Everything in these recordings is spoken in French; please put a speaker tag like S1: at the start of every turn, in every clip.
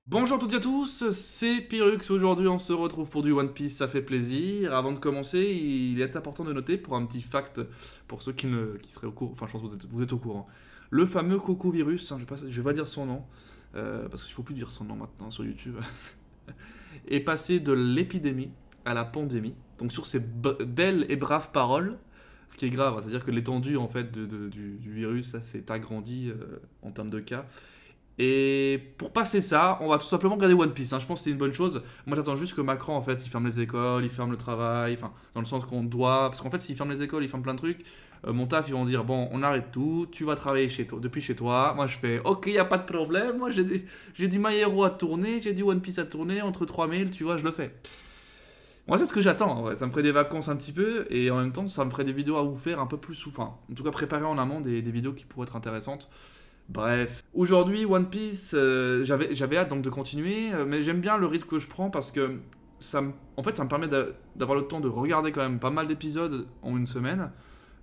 S1: Bonjour à toutes et à tous, c'est Pyrrhux. Aujourd'hui on se retrouve pour du One Piece, ça fait plaisir. Avant de commencer, il est important de noter pour un petit fact, pour ceux qui seraient au courant, enfin je pense que vous êtes au courant. Le fameux Coco Virus, je vais pas dire son nom, parce qu'il faut plus dire son nom maintenant sur YouTube, est passé de l'épidémie à la pandémie. Donc sur ces belles et braves paroles, ce qui est grave, c'est-à-dire que l'étendue en fait du virus, ça s'est agrandi en termes de cas. Et pour passer ça, on va tout simplement regarder One Piece, hein. Je pense que c'est une bonne chose. Moi, j'attends juste que Macron, en fait, il ferme les écoles, il ferme le travail, enfin, dans le sens qu'on doit. Parce qu'en fait, s'il ferme les écoles, il ferme plein de trucs. Mon taf, ils vont dire bon, on arrête tout, tu vas travailler chez toi, depuis chez toi. Moi, je fais ok, y a pas de problème. Moi, j'ai du My Hero à tourner, j'ai du One Piece à tourner, entre 3000, tu vois, je le fais. Moi, c'est ce que j'attends, en vrai. Ça me ferait des vacances un petit peu, et en même temps, ça me ferait des vidéos à vous faire un peu plus souvent. En tout cas, préparer en amont des vidéos qui pourraient être intéressantes. Bref, aujourd'hui One Piece, j'avais hâte donc de continuer, mais j'aime bien le rythme que je prends parce que en fait, ça me permet d'avoir le temps de regarder quand même pas mal d'épisodes en une semaine,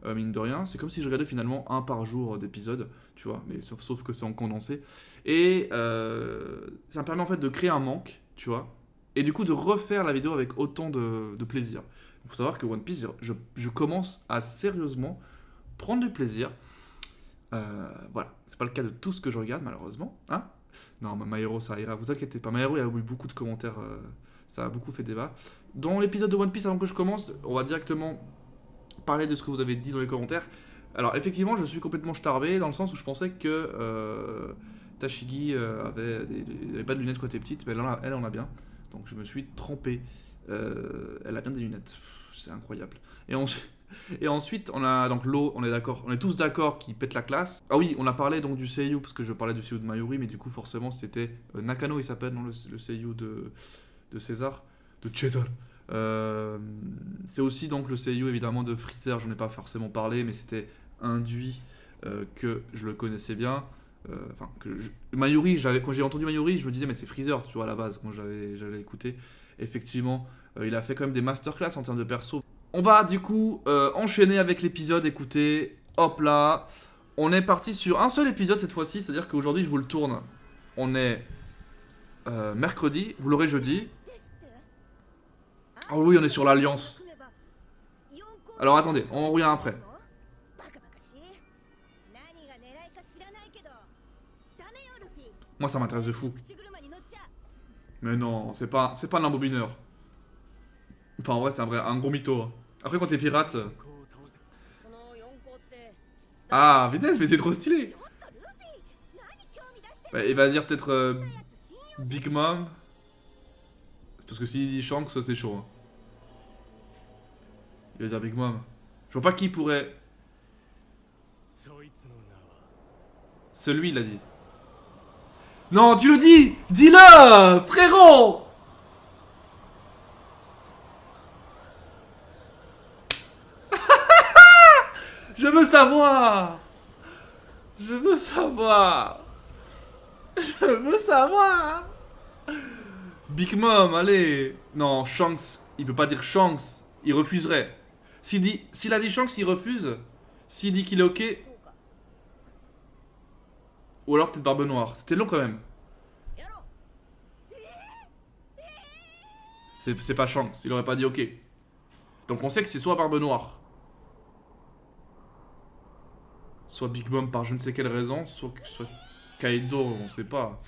S1: mine de rien. C'est comme si je regardais finalement un par jour d'épisodes, tu vois, mais sauf que c'est en condensé. Et ça me permet en fait de créer un manque, tu vois, et du coup de refaire la vidéo avec autant de plaisir. Il faut savoir que One Piece, je commence à sérieusement prendre du plaisir. Voilà, c'est pas le cas de tout ce que je regarde malheureusement. Hein, non, My Hero ça ira, vous inquiétez pas. My Hero, il y a eu beaucoup de commentaires, ça a beaucoup fait débat. Dans l'épisode de One Piece, avant que je commence, on va directement parler de ce que vous avez dit dans les commentaires. Alors effectivement, je suis complètement starbé dans le sens où je pensais que Tashigi avait pas de lunettes quand elle était petite, mais elle en a bien. Donc je me suis trompé. Elle a bien des lunettes. C'est incroyable. Et ensuite, et ensuite, on a donc l'eau, on est d'accord, on est tous d'accord qui pète la classe. Ah oui, on a parlé donc du seiyuu, parce que je parlais du seiyuu de Mayuri, mais du coup, forcément, c'était Nakano, il s'appelle, non, le seiyuu de César, de Cheddar. C'est aussi donc le seiyuu évidemment de Freezer, j'en ai pas forcément parlé, mais c'était induit que je le connaissais bien. Enfin, Mayuri, quand j'ai entendu Mayuri, je me disais, mais c'est Freezer, tu vois, à la base, quand j'avais écouté. Effectivement, il a fait quand même des masterclass en termes de perso. On va du coup enchaîner avec l'épisode, écoutez, hop là. On est parti sur un seul épisode cette fois-ci, c'est-à-dire qu'aujourd'hui je vous le tourne. On est mercredi, vous l'aurez jeudi. Oh oui, on est sur l'Alliance. Alors attendez, on revient après. Moi ça m'intéresse de fou. Mais non, c'est pas un embobineur. Enfin en vrai c'est un gros mytho, hein. Après quand t'es pirate... Ah, vitesse, mais c'est trop stylé. Bah, il va dire peut-être Big Mom. Parce que s'il dit Shanks, c'est chaud, hein. Il va dire Big Mom. Je vois pas qui pourrait... Celui, il a dit. Non, tu le dis. Dis-le, frérot. Je veux savoir. Je veux savoir. Je veux savoir. Big Mom, allez. Non, Shanks, il peut pas dire Shanks. Il refuserait. S'il a dit Shanks, il refuse. S'il dit qu'il est ok. Ou alors peut-être Barbe Noire. C'était long quand même. C'est pas Shanks, il aurait pas dit ok. Donc on sait que c'est soit Barbe Noire, soit Big Mom par je ne sais quelle raison, soit Kaido, on sait pas.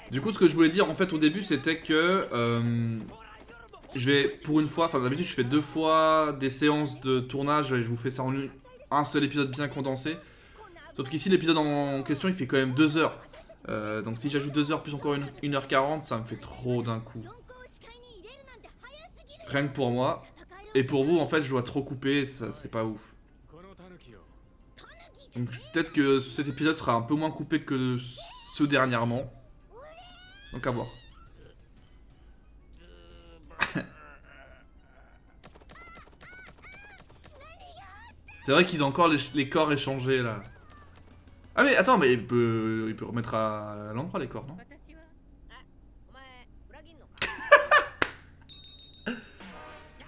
S1: Du coup, ce que je voulais dire en fait au début, c'était que je vais pour une fois, enfin d'habitude je fais 2 fois des séances de tournage et je vous fais ça en un seul épisode bien condensé. Sauf qu'ici l'épisode en question il fait quand même 2 heures. Donc si j'ajoute 2 heures plus encore 1h40, ça me fait trop d'un coup. Rien que pour moi. Et pour vous, en fait, je dois trop couper, c'est pas ouf. Donc peut-être que cet épisode sera un peu moins coupé que ceux dernièrement. Donc à voir. C'est vrai qu'ils ont encore les corps échangés là. Ah mais attends, mais il peut remettre à l'endroit les corps, non?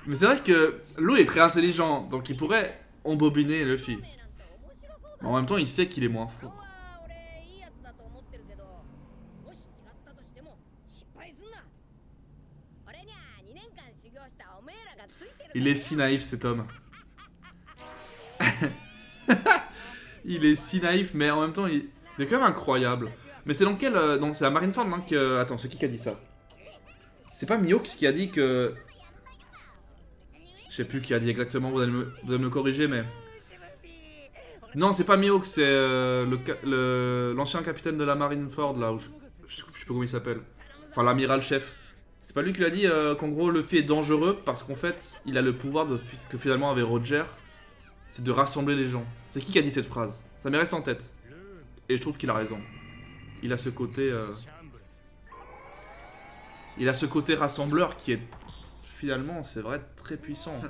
S1: Mais c'est vrai que Lou est très intelligent, donc il pourrait embobiner Luffy. Mais en même temps, il sait qu'il est moins fort. Il est si naïf cet homme. Il est si naïf, mais en même temps, il est quand même incroyable. Mais c'est dans quel... non, c'est à Marineford, hein, que... Attends, c'est qui a dit ça? C'est pas Mihawk qui a dit que... Je sais plus qui a dit exactement, vous allez me corriger, mais... Non, c'est pas Mihawk, c'est l'ancien capitaine de la Marineford, là, où je sais plus comment il s'appelle. Enfin, l'amiral chef. C'est pas lui qui l'a dit qu'en gros, Luffy est dangereux parce qu'en fait, il a le pouvoir que finalement avait Roger, c'est de rassembler les gens. C'est qui a dit cette phrase? Ça m'est resté en tête. Et je trouve qu'il a raison. Il a ce côté... Il a ce côté rassembleur qui est finalement, c'est vrai, très puissant.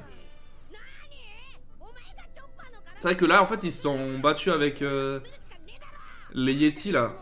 S1: C'est vrai que là, en fait, ils se sont battus avec les Yeti, là.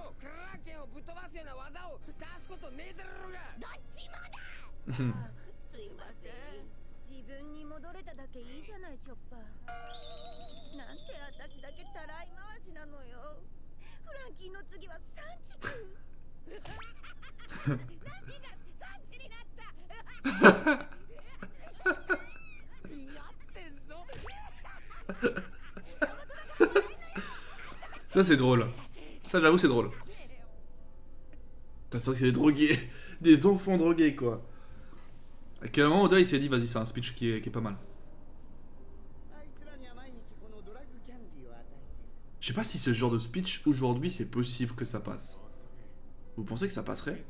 S1: Ça, c'est drôle. Ça, j'avoue, c'est drôle. T'as sûr que c'est des drogués. Des enfants drogués, quoi. À quel moment, Oda, il s'est dit, vas-y, c'est un speech qui est pas mal. Je sais pas si ce genre de speech, aujourd'hui, c'est possible que ça passe. Vous pensez que ça passerait?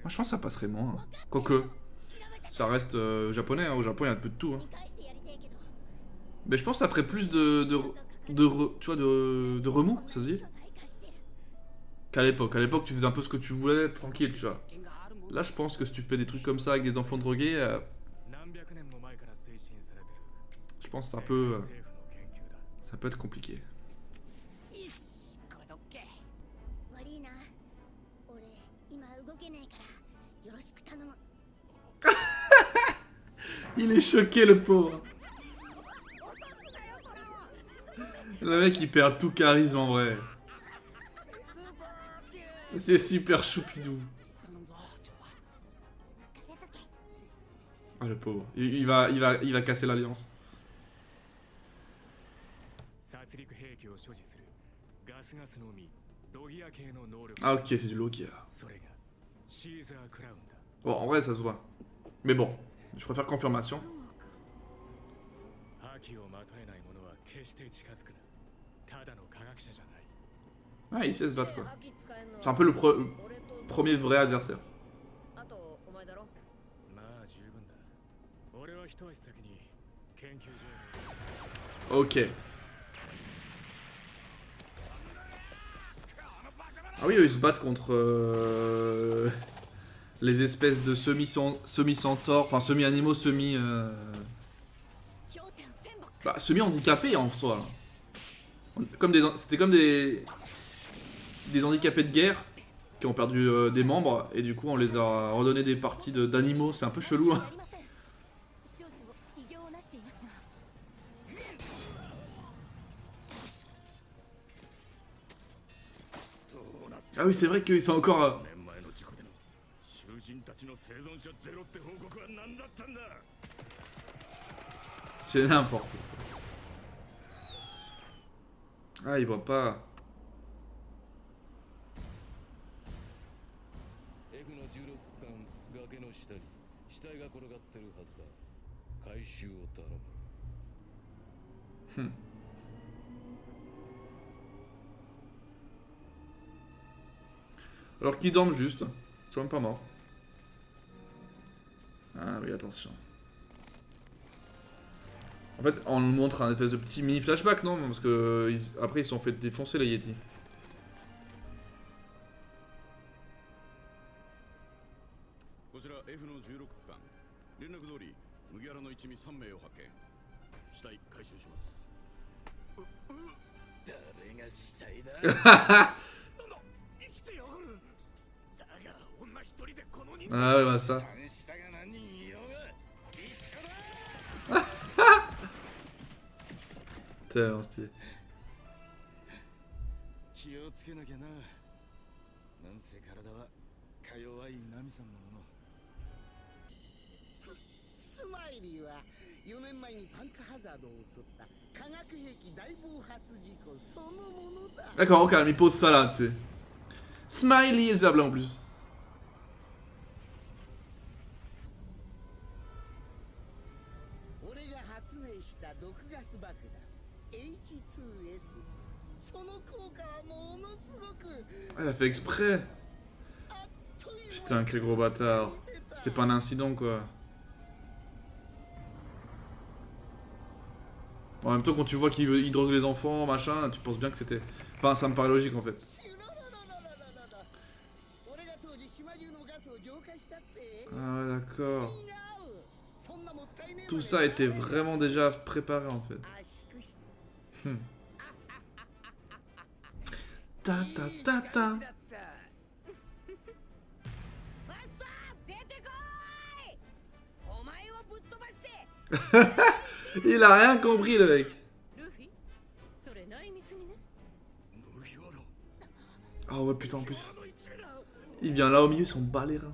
S1: Moi, je pense que ça passerait moins. Quoique, ça reste japonais, hein. Au Japon, il y a un peu de tout. Hein. Mais je pense que ça ferait plus tu vois, de remous, ça se dit? Qu'à l'époque. À l'époque, tu faisais un peu ce que tu voulais, tranquille, tu vois. Là, je pense que si tu fais des trucs comme ça avec des enfants drogués, je pense que ça peut être compliqué. Il est choqué, le pauvre. Le mec, il perd tout charisme en vrai. C'est super choupidou. Ah, le pauvre. Il va casser l'alliance. Ah, ok, c'est du Logia. Bon, en vrai, ça se voit. Mais bon, je préfère confirmation. Ah, il sait se battre, quoi. C'est un peu le premier vrai adversaire. Ok. Ah oui, eux, ils se battent contre les espèces de semi-centaures, enfin semi-animaux, semi-handicapés en soi. C'était comme des handicapés de guerre qui ont perdu des membres et du coup on les a redonné des parties d'animaux. C'est un peu chelou. Hein. Ah oui, c'est vrai qu'ils sont encore... C'est n'importe quoi. Ah, il voit pas. Alors qu'ils dorment juste. Ils sont même pas morts. Ah oui, attention. En fait, on nous montre un espèce de petit mini flashback, non? Parce que après, ils se sont fait défoncer, les Yeti. Ah ouais, bah ça. Tellement stylé.
S2: 弱いナミさんのもの。
S3: スマイリーは4年前にパンクハザードを襲った化学兵器大暴発事故そのものだ。
S1: D'accord, calme, il pose ça là, tu sais. Smiley et le Zabla en plus.
S3: 俺が発明した毒ガス爆弾 H2S その効果はものすごく
S1: Elle a fait exprès. Putain, quel gros bâtard. C'était pas un incident quoi. En même temps, quand tu vois qu'il drogue les enfants, machin, tu penses bien que c'était. Enfin, ça me paraît logique en fait. Ah ouais, d'accord. Tout ça était vraiment déjà préparé en fait. Ta ta ta ta. Il a rien compris le mec. Oh ouais putain en plus. Il vient là au milieu, son bas les reins.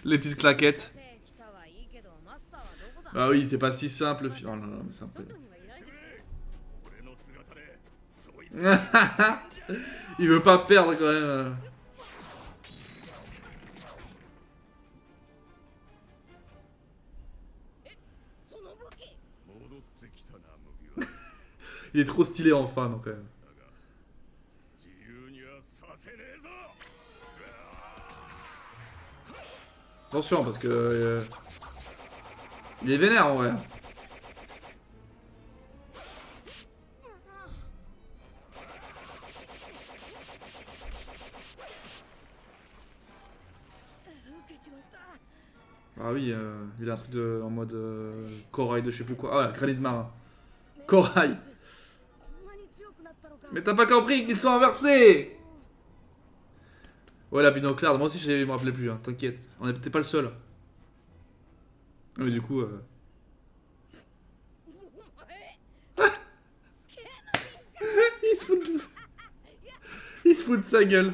S1: Les petites claquettes. Bah oui, c'est pas si simple. Oh là là, mais c'est un peu... Il veut pas perdre quand même. Il est trop stylé en femme quand même. Attention parce que... il est vénère en vrai. Ah oui, il a un truc de, en mode corail de je sais plus quoi. Ah ouais, granit marin. Corail. Mais t'as pas compris qu'ils sont inversés. Ouais, la binoclard, moi aussi je me rappelais plus, hein, t'inquiète. On était pas le seul. Mais du coup... il se fout de... il se fout de sa gueule.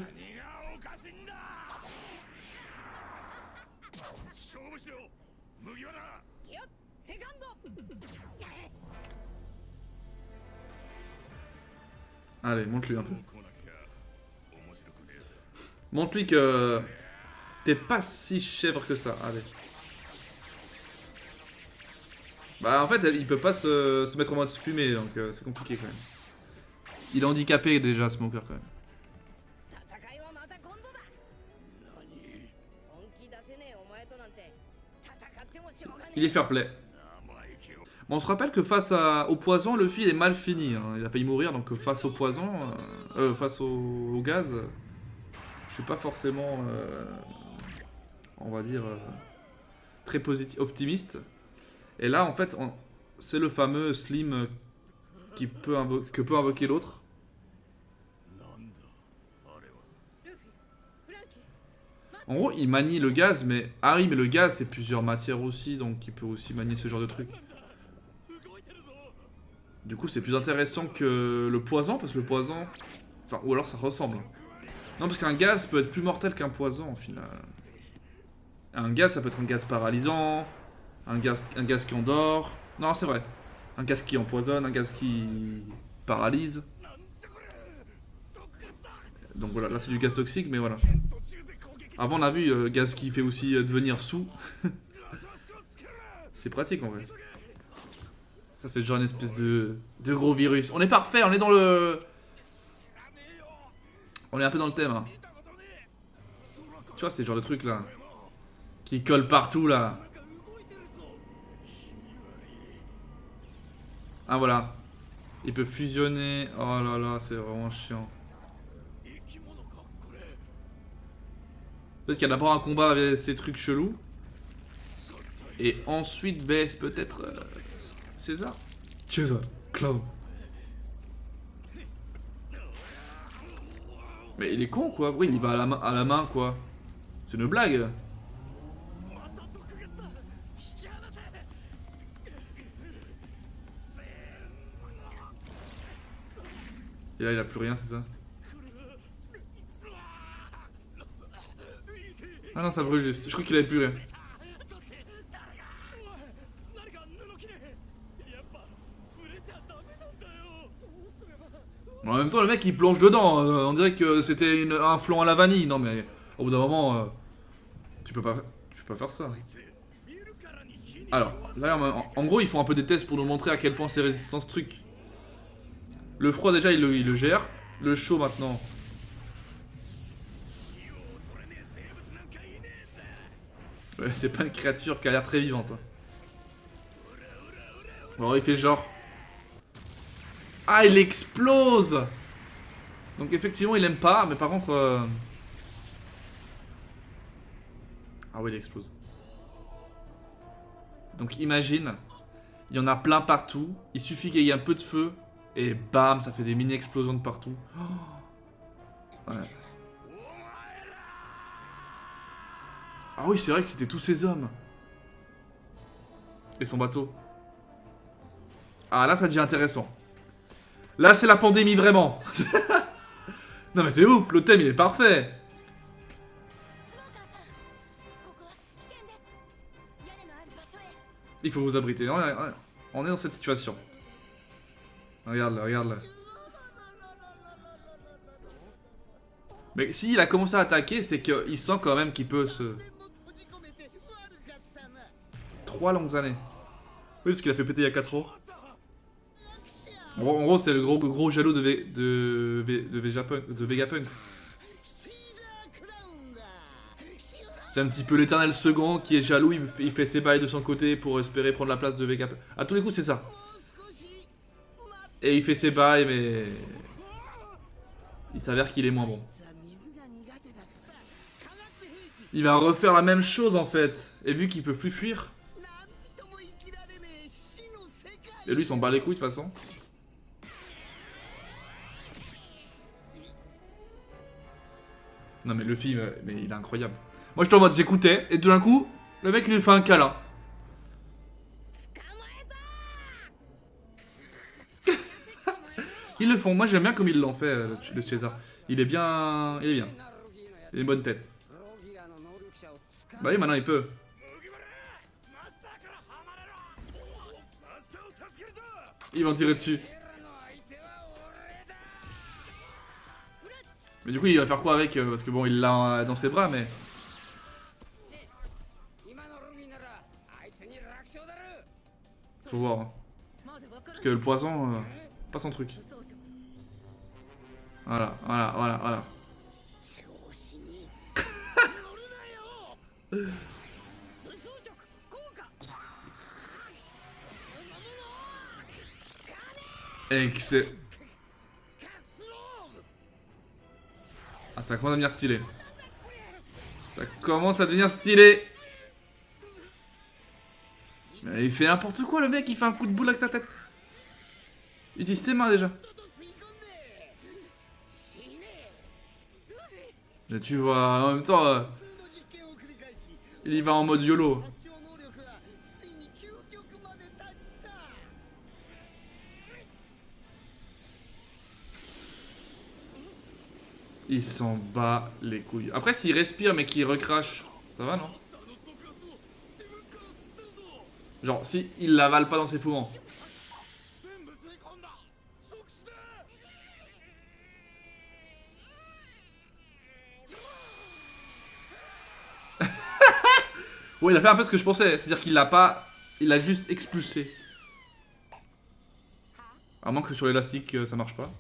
S1: Allez, montre-lui un peu. Montre-lui que t'es pas si chèvre que ça. Allez. Bah en fait, il peut pas se mettre en mode fumée, donc c'est compliqué quand même. Il est handicapé déjà, Smoker quand même. Il est fair play. Bon, on se rappelle que face au poison, Luffy il est mal fini. Hein. Il a failli mourir, donc face au poison, face au gaz, je suis pas forcément, on va dire, très positif, optimiste. Et là, en fait, c'est le fameux Slim que peut invoquer l'autre. En gros, il manie le gaz, mais... Ah oui, mais le gaz, c'est plusieurs matières aussi, donc il peut aussi manier ce genre de truc. Du coup, c'est plus intéressant que le poison, parce que le poison... Enfin, ou alors ça ressemble. Non, parce qu'un gaz peut être plus mortel qu'un poison, au final. Un gaz, ça peut être un gaz paralysant, un gaz qui endort... Non, c'est vrai. Un gaz qui empoisonne, un gaz qui paralyse. Donc voilà, là c'est du gaz toxique, mais voilà. Avant on a vu gaz qui fait aussi devenir sous. C'est pratique en vrai. Ça fait genre une espèce de gros virus. On est parfait, on est dans le... On est un peu dans le thème. Hein. Tu vois, c'est le genre de truc là. Qui colle partout là. Ah voilà. Il peut fusionner. Oh là là, c'est vraiment chiant. Peut-être qu'il y a d'abord un combat avec ces trucs chelous. Et ensuite vs peut-être César. César, clown. Mais il est con quoi, pourquoi il y va à la main quoi? C'est une blague. Et là il a plus rien, c'est ça? Ah non, ça brûle juste, je crois qu'il avait plus rien. En même temps, le mec il plonge dedans, on dirait que c'était un flan à la vanille. Non mais au bout d'un moment, tu peux pas faire ça. Alors, là en gros ils font un peu des tests pour nous montrer à quel point c'est résistant ce truc. Le froid déjà il le gère, le chaud maintenant. Ouais, c'est pas une créature qui a l'air très vivante. Hein. Alors il fait genre... Ah, il explose. Donc effectivement il aime pas, mais par contre... Ah oui, il explose. Donc imagine, il y en a plein partout, il suffit qu'il y ait un peu de feu, et bam, ça fait des mini-explosions de partout. Oh. Ouais. Ah oui, c'est vrai que c'était tous ces hommes. Et son bateau. Ah là, ça devient intéressant. Là, c'est la pandémie, vraiment. Non mais c'est ouf, le thème, il est parfait. Il faut vous abriter. On est dans cette situation. Regarde-le, regarde-le. Mais s'il a commencé à attaquer, c'est qu'il sent quand même qu'il peut se... 3 longues années. Oui, parce qu'il a fait péter il y a 4 ans. En gros, c'est le gros jaloux de Vegapunk. C'est un petit peu l'éternel second qui est jaloux, il fait ses bails de son côté pour espérer prendre la place de Vegapunk. À tous les coups, c'est ça. Et il fait ses bails, mais... il s'avère qu'il est moins bon. Il va refaire la même chose en fait. Et vu qu'il peut plus fuir... Et lui, il s'en bat les couilles de toute façon. Non mais le film, mais il est incroyable. Moi j'étais en mode, j'écoutais, et tout d'un coup, le mec il lui fait un câlin. Ils le font, moi j'aime bien comme ils l'ont fait, le César. Il est bien... il est bien. Il a une bonne tête. Bah oui, maintenant il peut. Ils vont tirer dessus. Mais du coup il va faire quoi avec parce que bon il l'a dans ses bras mais... Faut voir hein. Parce que le poison pas son truc. Voilà, voilà, voilà, voilà. Excellent. Ah, ça commence à devenir stylé. Ça commence à devenir stylé. Mais il fait n'importe quoi le mec, il fait un coup de boule avec sa tête. Utilise tes mains déjà. Mais tu vois, en même temps, il y va en mode YOLO. Il s'en bat les couilles. Après, s'il respire mais qu'il recrache, ça va non? Genre, si il l'avale pas dans ses poumons. Ouais, il a fait un peu ce que je pensais. C'est-à-dire qu'il l'a pas... il l'a juste expulsé. À moins que sur l'élastique, ça marche pas.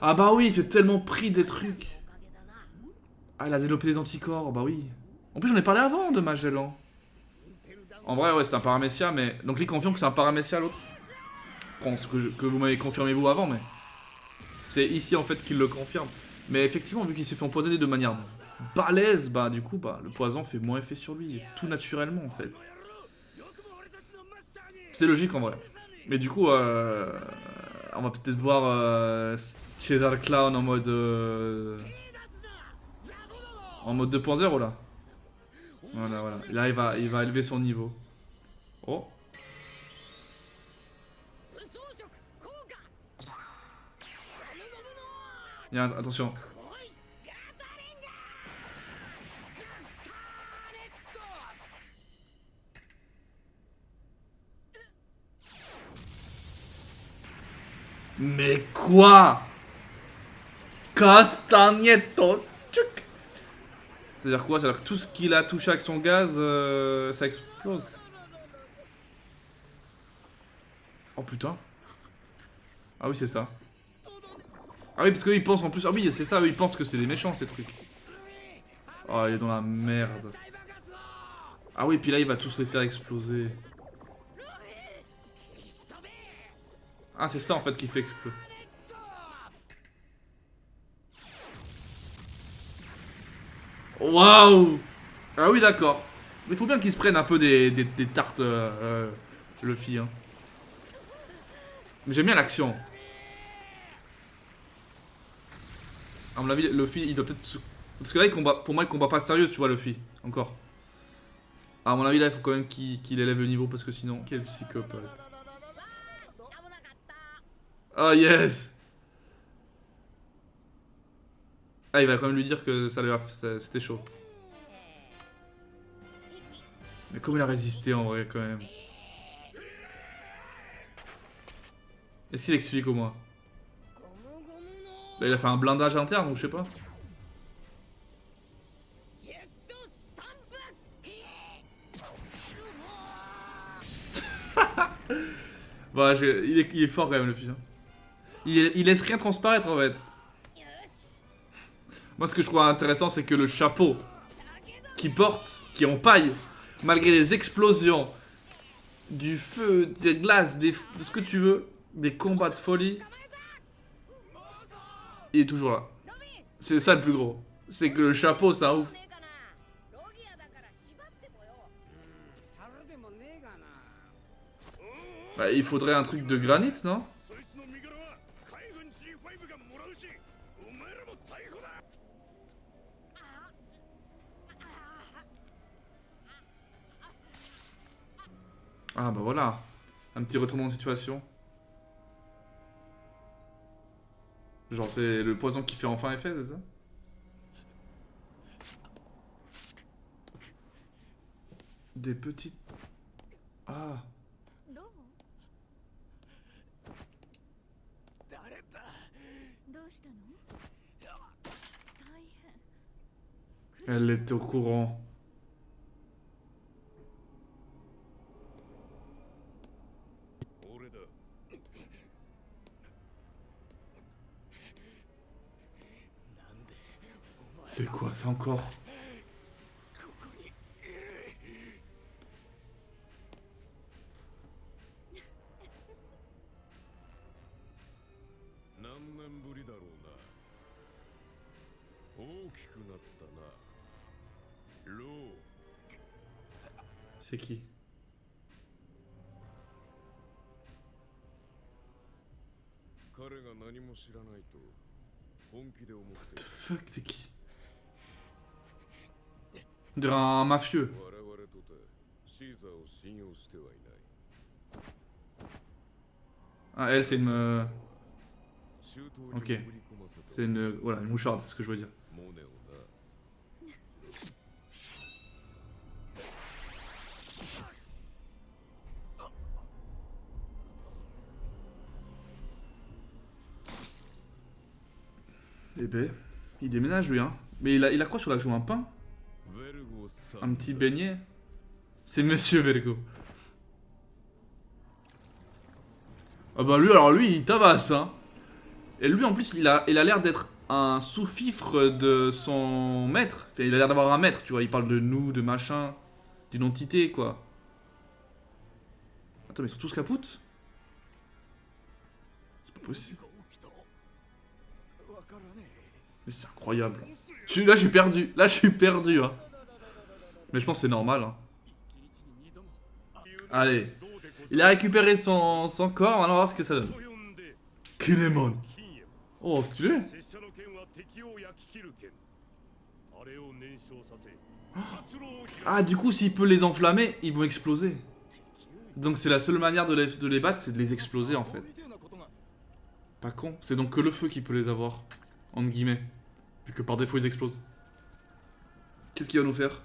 S1: Ah bah oui, c'est tellement pris des trucs. Ah, il a développé des anticorps, bah oui. En plus, j'en ai parlé avant de Magellan. En vrai, ouais, c'est un paramécia, mais... Donc, il confirme que c'est un paramécia, l'autre. Je pense que vous m'avez confirmé vous avant, mais... C'est ici, en fait, qu'il le confirme. Mais effectivement, vu qu'il s'est fait empoisonner de manière balèze, bah du coup, bah, le poison fait moins effet sur lui, tout naturellement en fait. C'est logique en vrai. Mais du coup, on va peut-être voir César Clown en mode 2.0 là. Voilà, voilà. Là, il va élever son niveau. Oh, attention. Mais quoi? Castagnetto. Tchouk. C'est-à-dire quoi? C'est-à-dire que tout ce qu'il a touché avec son gaz, ça explose. Oh putain. Ah oui, c'est ça. Ah oui, parce qu'eux ils pensent en plus. Ah oui, c'est ça, eux ils pensent que c'est des méchants ces trucs. Oh, il est dans la merde. Ah oui, puis là il va tous les faire exploser. Ah, c'est ça en fait qui fait exploser. Waouh! Ah oui, d'accord. Il faut bien qu'ils se prennent un peu des tartes, Luffy. Hein. Mais j'aime bien l'action. À mon avis, Luffy, il doit peut-être. Parce que là, il combat. Pour moi, il combat pas sérieux, tu vois, Luffy. Encore. À mon avis, là, il faut quand même qu'il élève le niveau parce que sinon. Quel psychopathe. Oh yes! Ah, il va quand même lui dire que c'était chaud. Mais comment il a résisté en vrai, quand même. Est-ce qu'il explique au moins? Là, il a fait un blindage interne ou je sais pas. Bah, il est fort quand même le fils. Hein. Il laisse rien transparaître en fait. Moi ce que je trouve intéressant c'est que le chapeau qu'il porte, qui est en paille, malgré les explosions, du feu, des glaces, de ce que tu veux, des combats de folie, il est toujours là. C'est ça le plus gros. C'est que le chapeau c'est un ouf. Bah, il faudrait un truc de granit, non? Ah bah voilà. Un petit retournement de situation. Genre c'est le poison qui fait enfin effet, c'est ça? Des petites... Ah. Elle était au courant. C'est quoi ça encore? C'est qui? What the fuck, c'est qui? On dirait un mafieux. Ah, elle, c'est une... Ok. C'est une... Voilà, une moucharde, c'est ce que je veux dire. Eh ben, il déménage lui, hein. Mais il a quoi sur la joue? Un pain? Un petit beignet? C'est Monsieur Vergo. Ah bah lui, alors lui, il tabasse, hein. Et lui, en plus, il a l'air d'être un sous-fifre de son maître. Enfin, il a l'air d'avoir un maître, tu vois. Il parle de nous, de machin, d'une entité, quoi. Attends, mais ils sont tous capoutes? C'est pas possible. Mais c'est incroyable. Là, je suis perdu. Là, je suis perdu. Hein. Mais je pense que c'est normal. Hein. Allez. Il a récupéré son corps. Maintenant, on va voir ce que ça donne. Kinemon. Oh, stylé. Ah, du coup, s'il peut les enflammer, ils vont exploser. Donc, c'est la seule manière de les battre, c'est de les exploser en fait. Pas con. C'est donc que le feu qui peut les avoir. Entre guillemets. Vu que par défaut, ils explosent. Qu'est-ce qu'il va nous faire?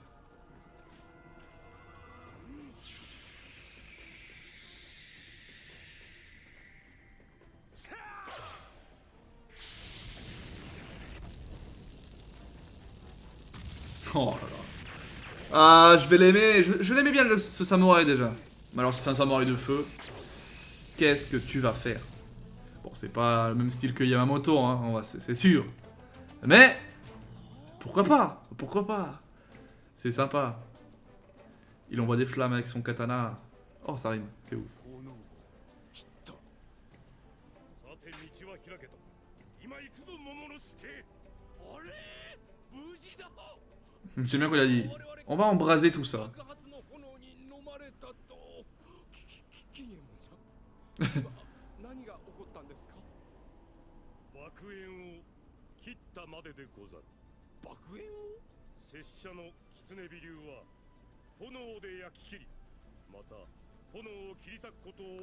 S1: Oh là là. Ah, je vais l'aimer. Je l'aimais bien ce samouraï déjà. Mais alors, si c'est un samouraï de feu, qu'est-ce que tu vas faire? Bon, c'est pas le même style que Yamamoto, hein, c'est sûr. Mais, pourquoi pas? Pourquoi pas? C'est sympa. Il envoie des flammes avec son katana. Oh, ça rime, c'est ouf. J'aime bien qu'on a dit. On va embraser tout ça.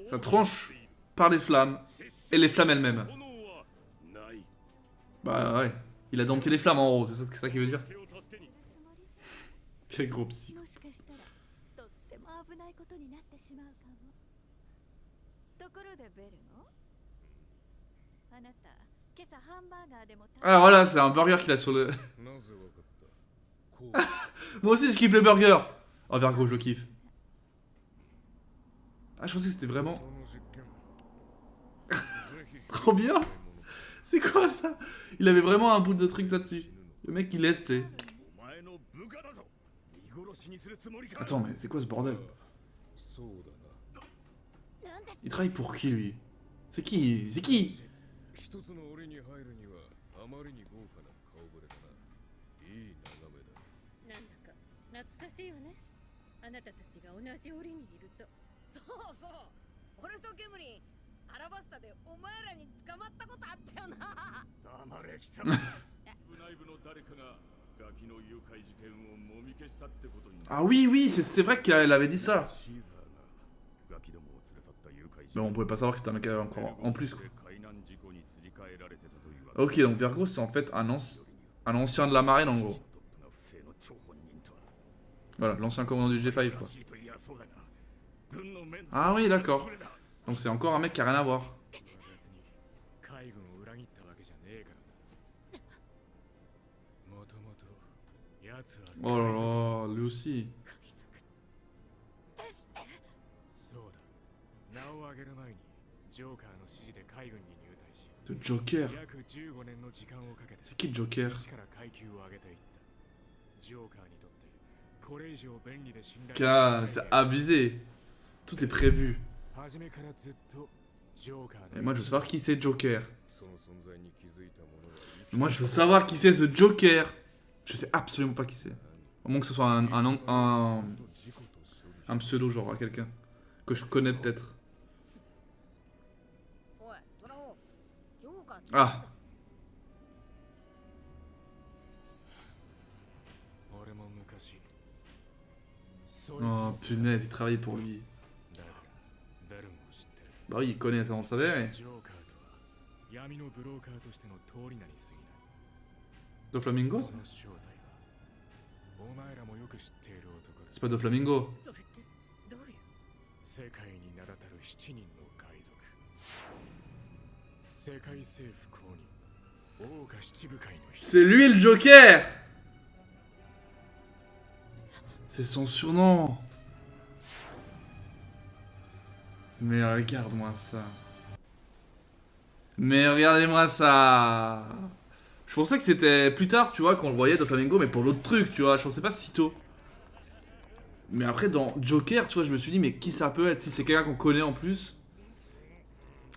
S1: Ça tranche par les flammes et les flammes elles-mêmes. Bah ouais, il a dompté les flammes en gros, c'est ça qu'il veut dire. Quel gros psy. Ah voilà, c'est un burger qu'il a sur le... Moi aussi je kiffe le burger. Oh Vergo, je le kiffe. Ah je pensais que c'était vraiment... Trop bien. C'est quoi ça? Il avait vraiment un bout de truc là-dessus. Le mec il laisse, t'es... Attends, mais c'est quoi ce bordel? Il travaille pour qui lui? C'est qui? C'est qui? Ah oui, oui, c'est vrai qu'il avait dit ça. Mais on pouvait pas savoir que c'était un mec encore en plus. Quoi. Ok, donc Vergo, c'est en fait un ancien de la marine en gros. Voilà, l'ancien commandant du G5 quoi. Ah oui, d'accord. Donc c'est encore un mec qui a rien à voir. Oh là là, lui aussi. Le Joker. C'est qui le Joker? C'est abusé. Tout est prévu. Et moi je veux savoir qui c'est Joker. Moi je veux savoir qui c'est ce Joker. Je sais absolument pas qui c'est. Au moins que ce soit un pseudo genre à quelqu'un. Que je connais peut-être. Ah. Oh punaise, il travaillait pour lui. Bah oui, il connaît ça, on le savait, mais... Doflamingo ça? C'est pas Doflamingo. C'est lui le Joker! C'est son surnom. Mais regarde-moi ça. Mais regardez-moi ça. Je pensais que c'était plus tard, tu vois, qu'on le voyait de Flamingo, mais pour l'autre truc, tu vois. Je pensais pas si tôt. Mais après, dans Joker, tu vois, je me suis dit, mais qui ça peut être? Si c'est quelqu'un qu'on connaît en plus.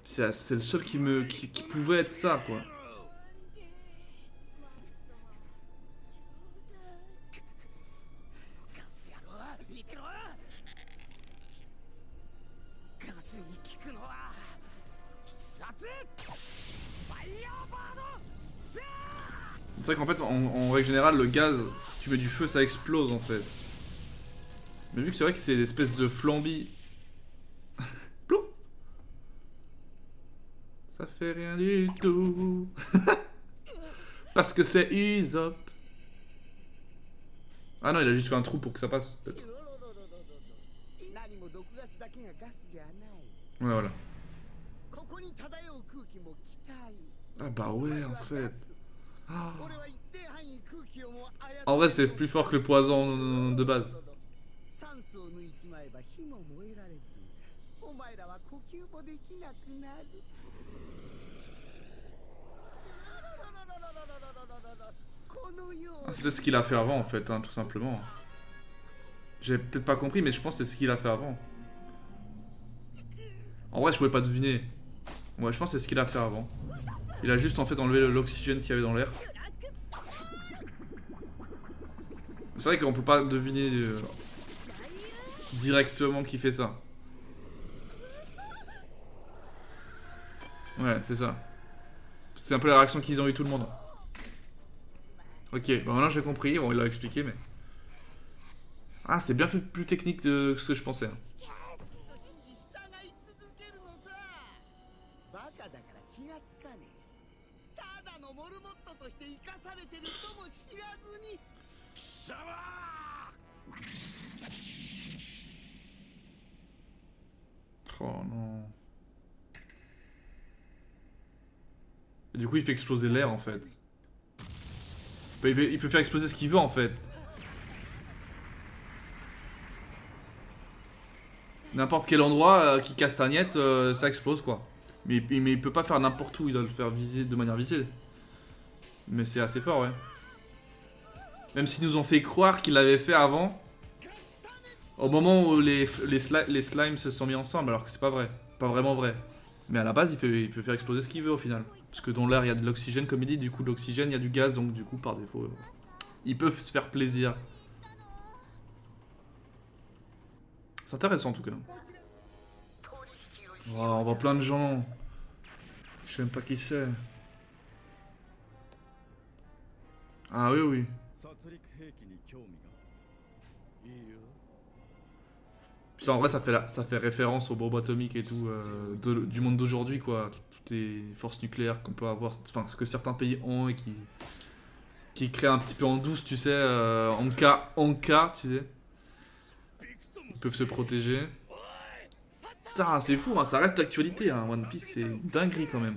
S1: C'est le seul qui pouvait être ça, quoi. C'est vrai qu'en fait, en règle générale, le gaz, tu mets du feu, ça explose en fait. Mais vu que c'est vrai que c'est une espèce de flambi. Plouf. Ça fait rien du tout. Parce que c'est Usopp. Ah non, il a juste fait un trou pour que ça passe. Peut-être. Ouais, voilà. Ah bah ouais, en fait. Ah. En vrai, c'est plus fort que le poison de base. Ah, c'est peut-être ce qu'il a fait avant en fait, hein, tout simplement. J'ai peut-être pas compris, mais je pense que c'est ce qu'il a fait avant. En vrai, je pouvais pas deviner. Ouais, je pense que c'est ce qu'il a fait avant. Il a juste en fait enlevé l'oxygène qu'il y avait dans l'air. C'est vrai qu'on peut pas deviner directement qui fait ça. Ouais, c'est ça. C'est un peu la réaction qu'ils ont eu tout le monde. Ok, bon maintenant j'ai compris, bon il l'a expliqué mais... Ah, c'était bien plus technique de ce que je pensais. Hein. Oh non. Et du coup il fait exploser l'air en fait. Bah, il peut faire exploser ce qu'il veut en fait. N'importe quel endroit qui castagnette, ça explose quoi. Mais il peut pas faire n'importe où, il doit le faire viser de manière visée. Mais c'est assez fort, ouais. Même s'ils nous ont fait croire qu'il l'avait fait avant. Au moment où les slimes se sont mis ensemble, alors que c'est pas vrai. Pas vraiment vrai. Mais à la base, il peut faire exploser ce qu'il veut au final. Parce que dans l'air, il y a de l'oxygène, comme il dit. Du coup, de l'oxygène, il y a du gaz, donc du coup, par défaut, ils peuvent se faire plaisir. C'est intéressant en tout cas. Oh, on voit plein de gens. Je sais même pas qui c'est. Ah oui, oui. Puis ça, en vrai, ça fait référence aux bombes atomiques et tout du monde d'aujourd'hui, quoi. Toutes les forces nucléaires qu'on peut avoir, enfin, ce que certains pays ont et qui créent un petit peu en douce, tu sais, en cas, tu sais. Ils peuvent se protéger. Putain, c'est fou, hein, ça reste d'actualité, hein. One Piece, c'est une dinguerie quand même.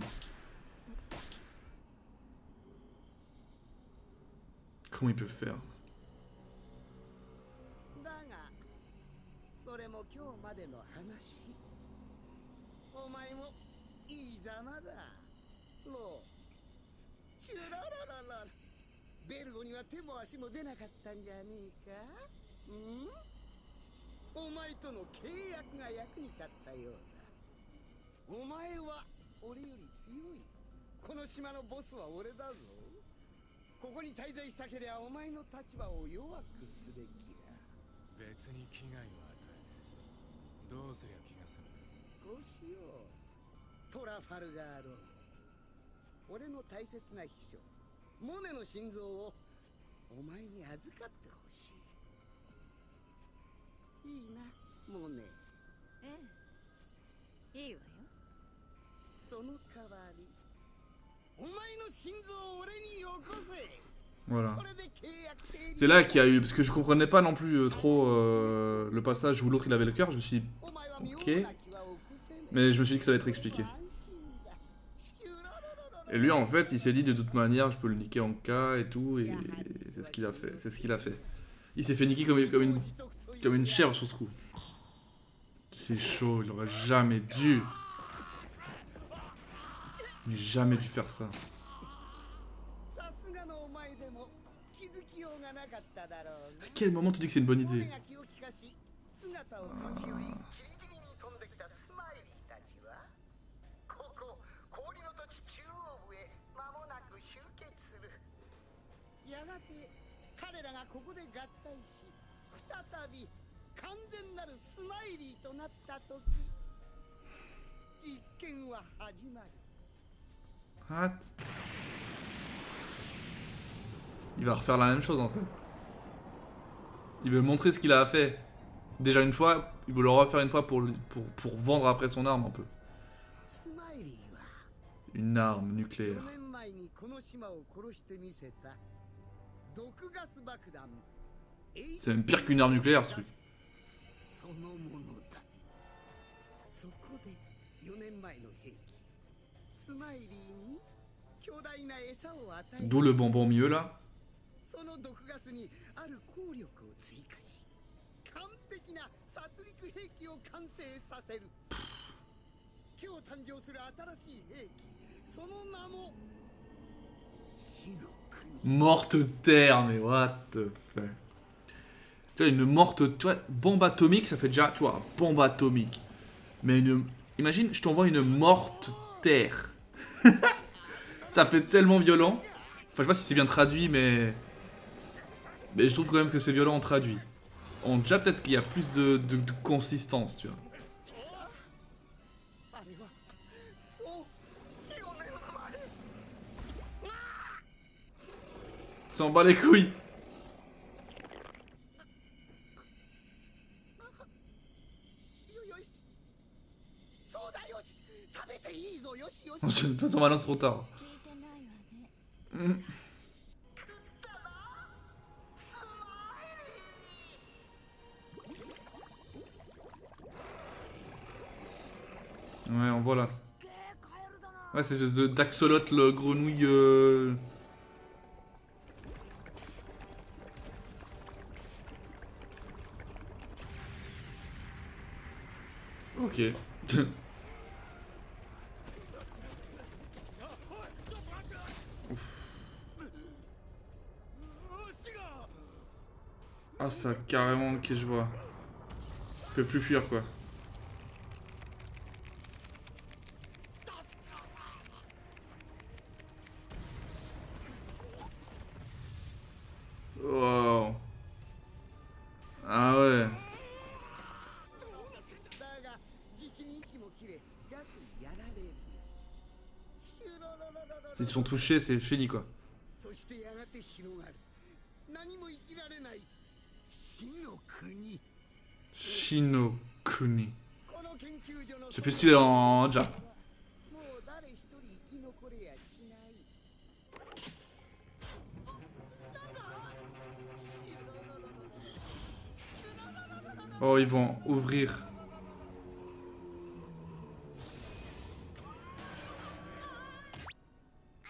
S1: Comment ils peuvent faire? Voilà. C'est là qu'il y a eu, parce que je comprenais pas non plus trop le passage où l'autre il avait le cœur, je me suis dit, ok. Mais je me suis dit que ça allait être expliqué. Et lui en fait il s'est dit de toute manière je peux le niquer en cas et tout, et c'est ce qu'il a fait, c'est ce qu'il a fait. Il s'est fait niquer comme une chèvre sur ce coup. C'est chaud, il aurait jamais dû. Il aurait jamais dû faire ça. À quel moment tu dis que c'est une bonne idée? What? Il va refaire la même chose en fait. Il veut montrer ce qu'il a fait déjà une fois, il veut le refaire une fois pour vendre après son arme un peu.
S3: スマイリーは
S1: Une arme nucléaire.
S3: 4年前にこの島を殺してみせた毒ガス爆弾
S1: C'est même pire qu'une arme nucléaire ce truc.
S3: そのものだ。そこで4年前の兵器スマイリーに巨大な餌を与え
S1: D'où le bonbon au milieu là.
S3: その毒ガスにある効力を追加し完璧な殺戮兵器を完成させる。今日誕生する新しい兵器その名も死の国。
S1: Morte terre, mais what the fuck. Tu vois, une morte. Tu vois, bombe atomique, ça fait déjà. Tu vois, bombe atomique. Mais une. Imagine, je t'envoie une morte terre. Ça fait tellement violent. Enfin, je sais pas si c'est bien traduit, mais. Mais je trouve quand même que c'est violent en traduit. On déjà peut-être qu'il y a plus de consistance, tu vois.
S3: あれはそう4年前。
S1: S'en bat les couilles.
S3: よしそうだよし食べていいぞよしよし。
S1: De toute façon, maintenant c'est trop tard.
S2: 聞いてないわね。
S1: Mm. Ouais, on voit là. Ouais, c'est espèce d'axolote, le grenouille. Ok. Ouf. Ah, ça carrément, ok, je vois. Je peux plus fuir quoi. Wow. Ah ouais.
S3: だがじきに息も切れガスにやられる。シュロロロロロロ
S1: S'ils se font toucher, c'est fini quoi.
S3: そしてやがて広がる何も生きられない死の国。
S1: Shinokuni.
S3: この研究所の
S1: Je sais plus si c'est en Jap.
S3: もう誰一人生き残れやしない。シュロロロロ
S1: Oh, ils vont ouvrir.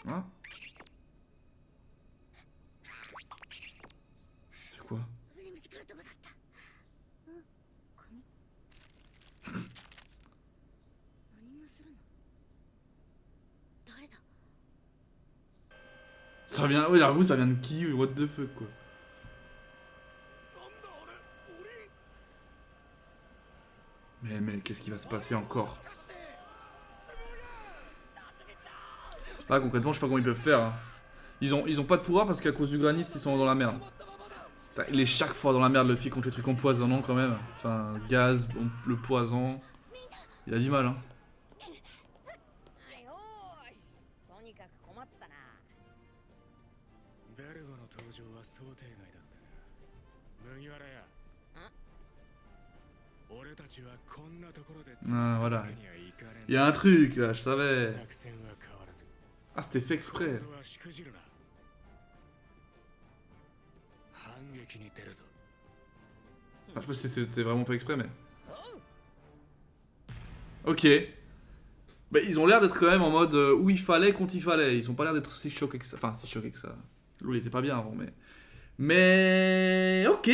S1: Hein? C'est quoi?
S2: 見つかるとこだった。うん、紙。何がするの？誰だ？
S1: Ça vient. Oui, j'avoue, ça vient de qui? What the fuck quoi. Mais qu'est-ce qui va se passer encore? Là concrètement je sais pas comment ils peuvent faire hein. Ils ont pas de pouvoir parce qu'à cause du granit ils sont dans la merde. Putain, il est chaque fois dans la merde le fil contre les trucs empoisonnants quand même. Enfin gaz, le poison. Il a du mal hein.
S2: よーし、とにかく困ったな。
S4: ベルゴの登場は想定外だったな。麦わらや。俺たちはこんなところで
S1: Ah voilà.
S4: にはいかれん。
S1: Il y a un truc là, je savais.
S4: 作戦は変わらず。
S1: Ah c'était fait exprès.
S4: 今度はしくじるな。反撃に出るぞ。
S1: Enfin, je sais pas si c'était vraiment fait exprès mais. Ok. Bah, ils ont l'air d'être quand même en mode où il fallait quand il fallait. Ils ont pas l'air d'être si choqués que ça. Enfin, si choqués que ça. L'eau il était pas bien avant, mais. Mais. Ok.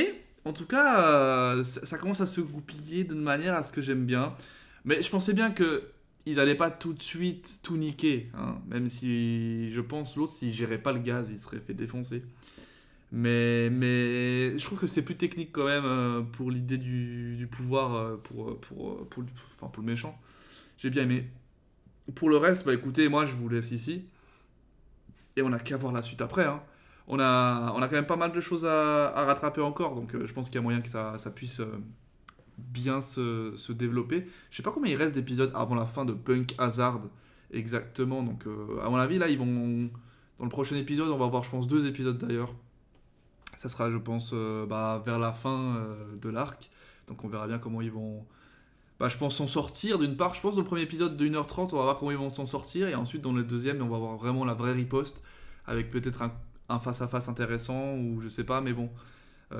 S1: En tout cas, ça commence à se goupiller d'une manière à ce que j'aime bien. Mais je pensais bien que ils allaient pas tout de suite tout niquer. Hein. Même si je pense l'autre, s'il gérait pas le gaz, il serait fait défoncer. Mais je trouve que c'est plus technique quand même pour l'idée du pouvoir pour le méchant. J'ai bien aimé. Pour le reste, bah écoutez, moi je vous laisse ici. Et on a qu'à voir la suite après. Hein. On a quand même pas mal de choses à rattraper encore. Donc je pense qu'il y a moyen que ça puisse bien se développer. Je sais pas combien il reste d'épisodes avant la fin de Punk Hazard exactement. Donc à mon avis, là, ils vont Dans le prochain épisode, on va voir, je pense, 2 épisodes d'ailleurs. Ça sera, je pense, vers la fin de l'arc. Donc on verra bien comment ils vont, je pense, s'en sortir. D'une part, je pense, dans le premier épisode de 1h30, on va voir comment ils vont s'en sortir. Et ensuite, dans le deuxième, on va voir vraiment la vraie riposte. Avec peut-être un face-à-face intéressant, ou je sais pas, mais bon.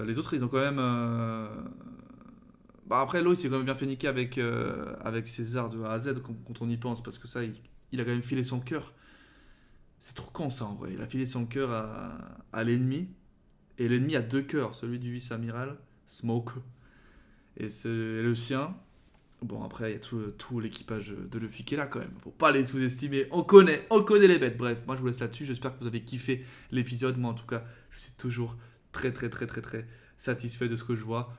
S1: Les autres, ils ont quand même... après, Loïs, il a quand même bien fait niquer avec César de A à Z quand on y pense. Parce que ça, il a quand même filé son cœur. C'est trop con ça en vrai. Il a filé son cœur à l'ennemi. Et l'ennemi a 2 cœurs. Celui du vice-amiral, Smoke. Et c'est le sien. Bon, après, il y a tout l'équipage de Luffy qui est là quand même. Faut pas les sous-estimer. On connaît les bêtes. Bref, moi je vous laisse là-dessus. J'espère que vous avez kiffé l'épisode. Moi en tout cas, je suis toujours très satisfait de ce que je vois.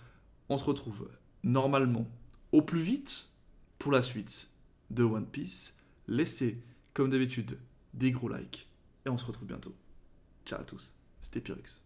S1: On se retrouve normalement au plus vite pour la suite de One Piece. Laissez, comme d'habitude, des gros likes. Et on se retrouve bientôt. Ciao à tous. C'était Pyrrhux.